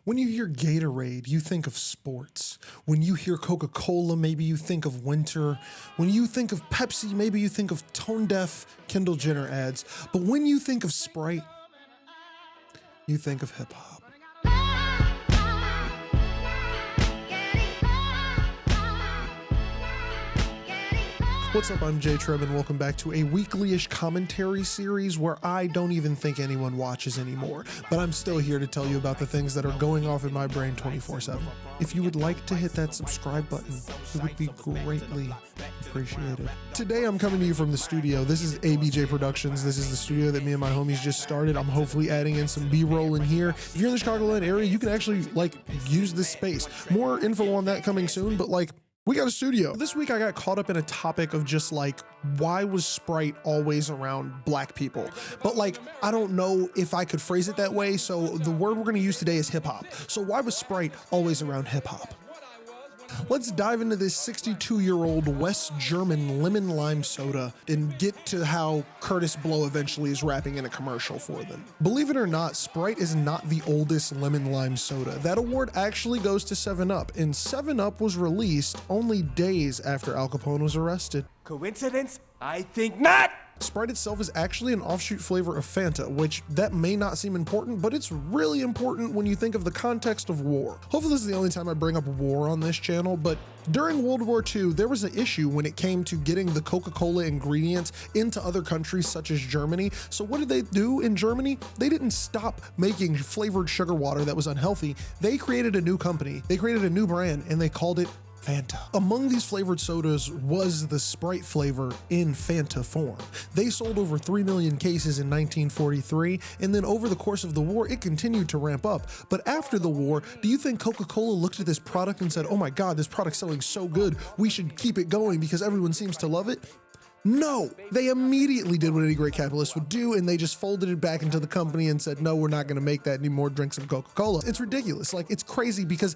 When you hear Gatorade, you think of sports. When you hear Coca-Cola, maybe you think of winter. When you think of Pepsi, maybe you think of tone-deaf Kendall Jenner ads. But when you think of Sprite, you think of hip-hop. What's up, I'm J-Treb and welcome back to a weekly-ish commentary series where I don't even think anyone watches anymore, but I'm still here to tell you about the things that are going off in my brain 24/7. If you would like to hit that subscribe button, it would be greatly appreciated. Today I'm coming to you from the studio. This is ABJ Productions. This is the studio that me and my homies just started. I'm hopefully adding in some B-roll in here. If you're in the Chicagoland area, you can actually use this space. More info on that coming soon, but we got a studio. This week I got caught up in a topic of just why was Sprite always around black people? But I don't know if I could phrase it that way, so the word we're gonna use today is hip hop. So why was Sprite always around hip hop? Let's dive into this 62-year-old West German lemon lime soda and get to how Curtis Blow eventually is rapping in a commercial for them. Believe it or not, Sprite is not the oldest lemon lime soda. That award actually goes to 7-Up, and 7-Up was released only days after Al Capone was arrested. Coincidence? I think not! Sprite itself is actually an offshoot flavor of Fanta, which that may not seem important, but it's really important when you think of the context of war. Hopefully this is the only time I bring up war on this channel, but during World War II, there was an issue when it came to getting the Coca-Cola ingredients into other countries such as Germany. So what did they do in Germany? They didn't stop making flavored sugar water that was unhealthy. They created a new company, they created a new brand, and they called it Fanta. Among these flavored sodas was the Sprite flavor in Fanta form. They sold over 3 million cases in 1943, and then over the course of the war, it continued to ramp up. But after the war, do you think Coca-Cola looked at this product and said, oh my God, this product's selling so good, we should keep it going because everyone seems to love it? No, they immediately did what any great capitalist would do, and they just folded it back into the company and said, no, we're not gonna make that anymore, drink some Coca-Cola. It's ridiculous, it's crazy because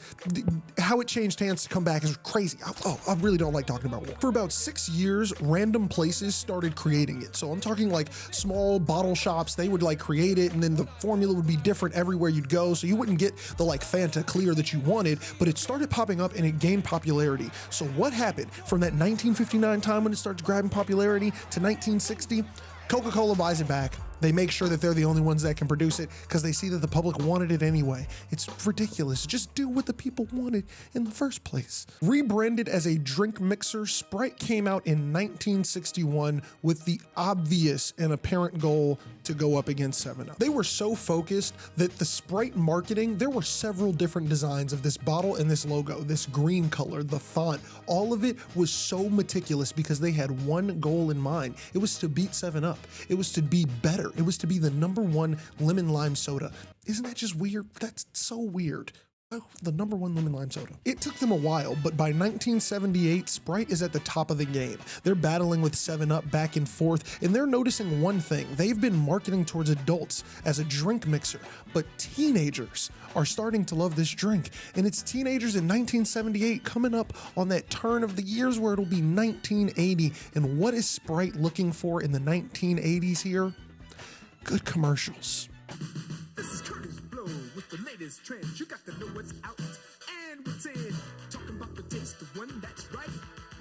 how it changed hands to come back is crazy. I really don't like talking about war. For about 6 years, random places started creating it. So I'm talking small bottle shops, they would create it, and then the formula would be different everywhere you'd go, so you wouldn't get the Fanta Clear that you wanted, but it started popping up and it gained popularity. So what happened from that 1959 time when it started grabbing popularity to 1960, Coca-Cola buys it back. They make sure that they're the only ones that can produce it because they see that the public wanted it anyway. It's ridiculous. Just do what the people wanted in the first place. Rebranded as a drink mixer, Sprite came out in 1961 with the obvious and apparent goal to go up against 7-Up. They were so focused that the Sprite marketing, there were several different designs of this bottle and this logo, this green color, the font, all of it was so meticulous because they had one goal in mind. It was to beat 7-Up. It was to be better. It was to be the #1 lemon lime soda. Isn't that just weird? That's so weird. Oh, the #1 lemon lime soda. It took them a while, but by 1978, Sprite is at the top of the game. They're battling with 7-Up back and forth, and they're noticing one thing. They've been marketing towards adults as a drink mixer, but teenagers are starting to love this drink. And it's teenagers in 1978 coming up on that turn of the years where it'll be 1980. And what is Sprite looking for in the 1980s here? Good commercials. This is Curtis Blow with the latest trends. You got to know what's out and what's in. Talking about the taste of one that's right.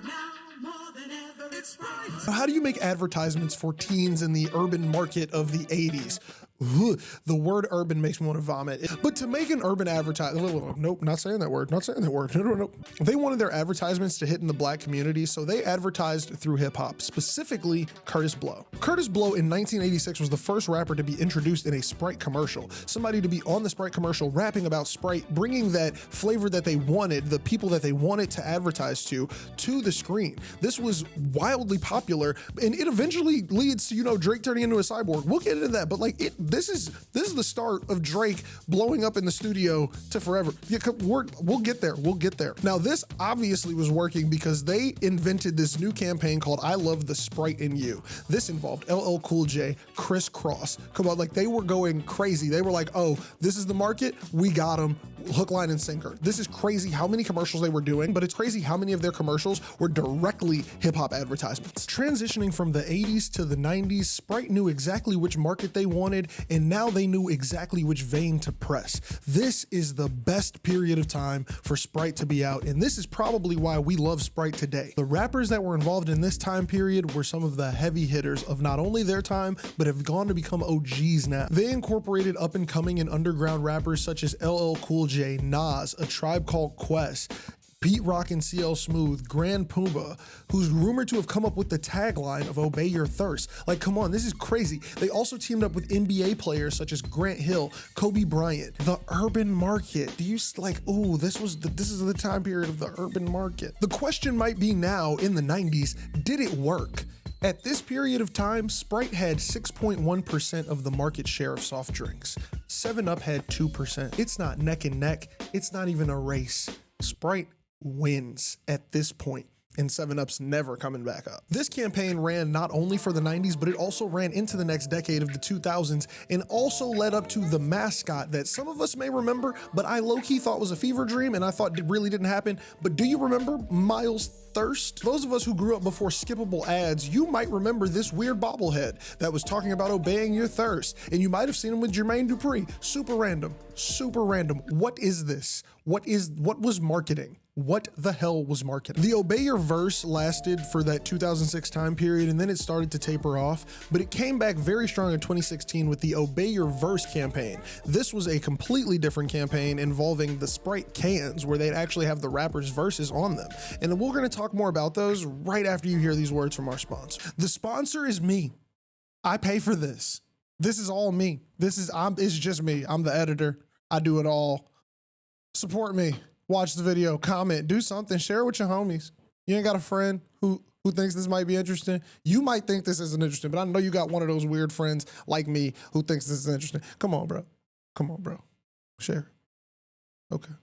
Now more than ever, it's Sprite. So how do you make advertisements for teens in the urban market of the 80s? Ugh, the word urban makes me want to vomit. But to make an urban advertisement, nope, not saying that word, not saying that word, no. They wanted their advertisements to hit in the black community, so they advertised through hip hop, specifically Curtis Blow. Curtis Blow in 1986 was the first rapper to be introduced in a Sprite commercial. Somebody to be on the Sprite commercial rapping about Sprite, bringing that flavor that they wanted, the people that they wanted to advertise to the screen. This was wildly popular, and it eventually leads to, Drake turning into a cyborg. We'll get into that, but this is the start of Drake blowing up in the studio to forever. Yeah, we'll get there. We'll get there. Now, this obviously was working because they invented this new campaign called I Love the Sprite in You. This involved LL Cool J, Criss Cross. Come on, they were going crazy. They were like, oh, this is the market. We got them. hook, line, and sinker. This is crazy how many commercials they were doing, but it's crazy how many of their commercials were directly hip hop advertisements. Transitioning from the 80s to the 90s, Sprite knew exactly which market they wanted, and now they knew exactly which vein to press. This is the best period of time for Sprite to be out, and this is probably why we love Sprite today. The rappers that were involved in this time period were some of the heavy hitters of not only their time, but have gone to become OGs now. They incorporated up and coming and underground rappers such as LL Cool J, Nas, A Tribe Called Quest, Pete Rock and CL Smooth, Grand Pumbaa, who's rumored to have come up with the tagline of "Obey Your Thirst." Like, come on, this is crazy. They also teamed up with NBA players such as Grant Hill, Kobe Bryant, the urban market. Do you like, ooh, this is the time period of the urban market. The question might be now in the 90s, did it work? At this period of time, Sprite had 6.1% of the market share of soft drinks. 7-Up had 2%. It's not neck and neck. It's not even a race. Sprite wins at this point, and 7-Up's never coming back up. This campaign ran not only for the 90s, but it also ran into the next decade of the 2000s and also led up to the mascot that some of us may remember, but I low-key thought was a fever dream and I thought it really didn't happen. But do you remember Miles Thirst? Those of us who grew up before skippable ads, you might remember this weird bobblehead that was talking about obeying your thirst, and you might have seen him with Jermaine Dupri. Super random, super random. What is this? What was marketing? What the hell was marketing? The Obey Your Verse lasted for that 2006 time period, and then it started to taper off, but it came back very strong in 2016 with the Obey Your Verse campaign. This was a completely different campaign involving the Sprite cans, where they'd actually have the rappers' verses on them. And we're gonna talk more about those right after you hear these words from our sponsor. The sponsor is me. I pay for this. This is all me. It's just me. I'm the editor. I do it all. Support me. Watch the video, comment, do something, share it with your homies. You ain't got a friend who thinks this might be interesting? You might think this isn't interesting, but I know you got one of those weird friends like me who thinks this is interesting. Come on, bro. Come on, bro. Share. Okay.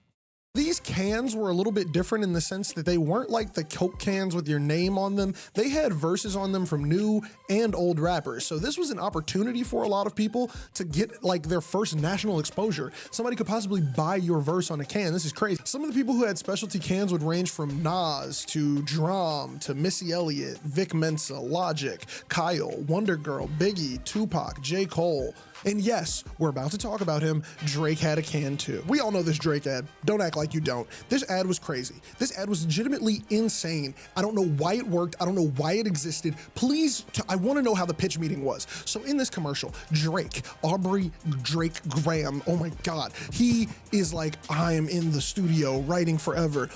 These cans were a little bit different in the sense that they weren't like the Coke cans with your name on them. They had verses on them from new and old rappers. So this was an opportunity for a lot of people to get like their first national exposure. Somebody could possibly buy your verse on a can. This is crazy. Some of the people who had specialty cans would range from Nas to Drum to Missy Elliott, Vic Mensa, Logic, Kyle, Wonder Girl, Biggie, Tupac, J. Cole. And yes, we're about to talk about him. Drake had a can too. We all know this Drake ad. Don't act like you don't. This ad was crazy. This ad was legitimately insane. I don't know why it worked. I don't know why it existed. Please, I want to know how the pitch meeting was. So in this commercial, Drake, Aubrey Drake Graham, oh my God, he is like, I am in the studio writing forever.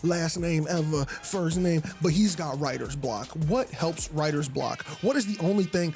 Last name ever, first name, but he's got writer's block. What helps writer's block? What is the only thing?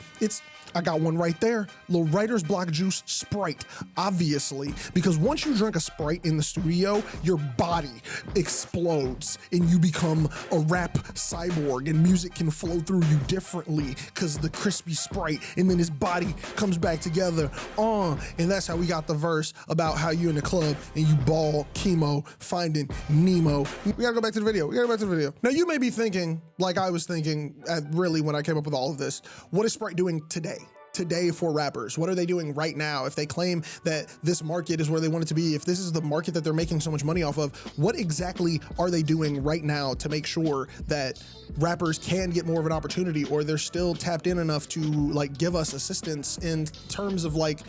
I got one right there. Little writer's block juice, Sprite, obviously, because once you drink a Sprite in the studio, your body explodes and you become a rap cyborg and music can flow through you differently because the crispy Sprite, and then his body comes back together. And that's how we got the verse about how you in the club and you ball chemo finding Nemo. We gotta go back to the video. Now you may be thinking, like I was thinking really when I came up with all of this, what is Sprite doing today for rappers? What are they doing right now? If they claim that this market is where they want it to be, if this is the market that they're making so much money off of, what exactly are they doing right now to make sure that rappers can get more of an opportunity, or they're still tapped in enough to like give us assistance in terms of like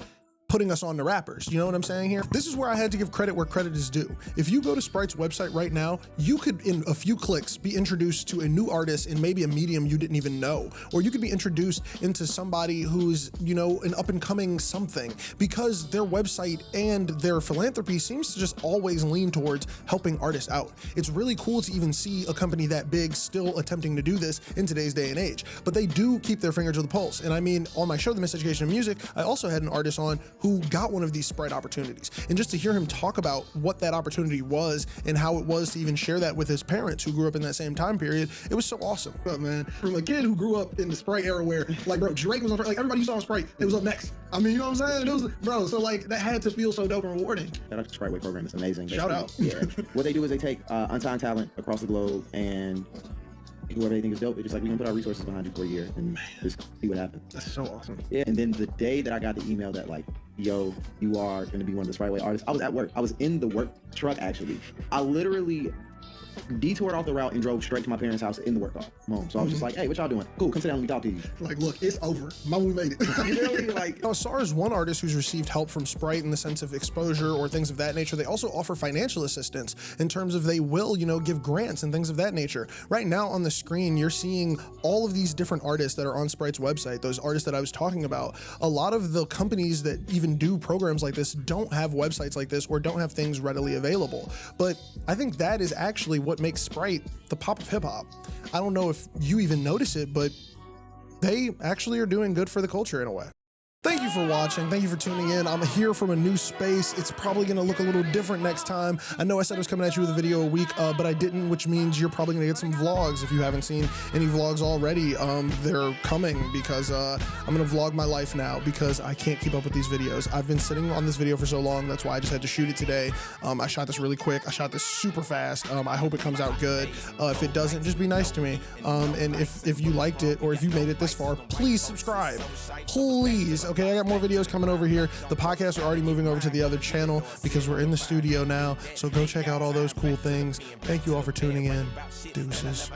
putting us on to rappers? You know what I'm saying here? This is where I had to give credit where credit is due. If you go to Sprite's website right now, you could in a few clicks be introduced to a new artist in maybe a medium you didn't even know, or you could be introduced into somebody who's, you know, an up and coming something, because their website and their philanthropy seems to just always lean towards helping artists out. It's really cool to even see a company that big still attempting to do this in today's day and age, but they do keep their finger to the pulse. And I mean, on my show, The Miseducation of Music, I also had an artist on who got one of these Sprite opportunities. And just to hear him talk about what that opportunity was and how it was to even share that with his parents who grew up in that same time period, it was so awesome. But man, from a kid who grew up in the Sprite era where, like, bro, Drake was on, like, everybody you saw on Sprite, it was up next. I mean, you know what I'm saying? It was, bro, so like, that had to feel so dope and rewarding. That Sprite Way program is amazing. Shout out. Yeah. What they do is they take unsigned talent across the globe and whoever they think is dope, it's just like, we can put our resources behind you for a year and just see what happens. That's so awesome. Yeah, and then the day that I got the email that like, yo, you are going to be one of the Sprite Way artists, I was at work. I was in the work truck, actually. I literally detoured off the route and drove straight to my parents' house in the work car home. So I was just like, hey, what y'all doing? Cool, come sit down and let me talk to you. Like, look, it's over. Mom, we made it. Literally, like, Asar is one artist who's received help from Sprite in the sense of exposure or things of that nature. They also offer financial assistance in terms of they will, you know, give grants and things of that nature. Right now on the screen, you're seeing all of these different artists that are on Sprite's website, those artists that I was talking about. A lot of the companies that even do programs like this don't have websites like this or don't have things readily available. But I think that is actually what makes Sprite the pop of hip hop. I don't know if you even notice it, but they actually are doing good for the culture in a way. Thank you for watching. Thank you for tuning in. I'm here from a new space. It's probably going to look a little different next time. I know I said I was coming at you with a video a week, but I didn't, which means you're probably going to get some vlogs. If you haven't seen any vlogs already, they're coming because I'm going to vlog my life now because I can't keep up with these videos. I've been sitting on this video for so long. That's why I just had to shoot it today. I shot this really quick. I shot this super fast. I hope it comes out good. If it doesn't, just be nice to me. And if you liked it or if you made it this far, please subscribe. Please. Okay, I got more videos coming over here. The podcasts are already moving over to the other channel because we're in the studio now. So go check out all those cool things. Thank you all for tuning in. Deuces.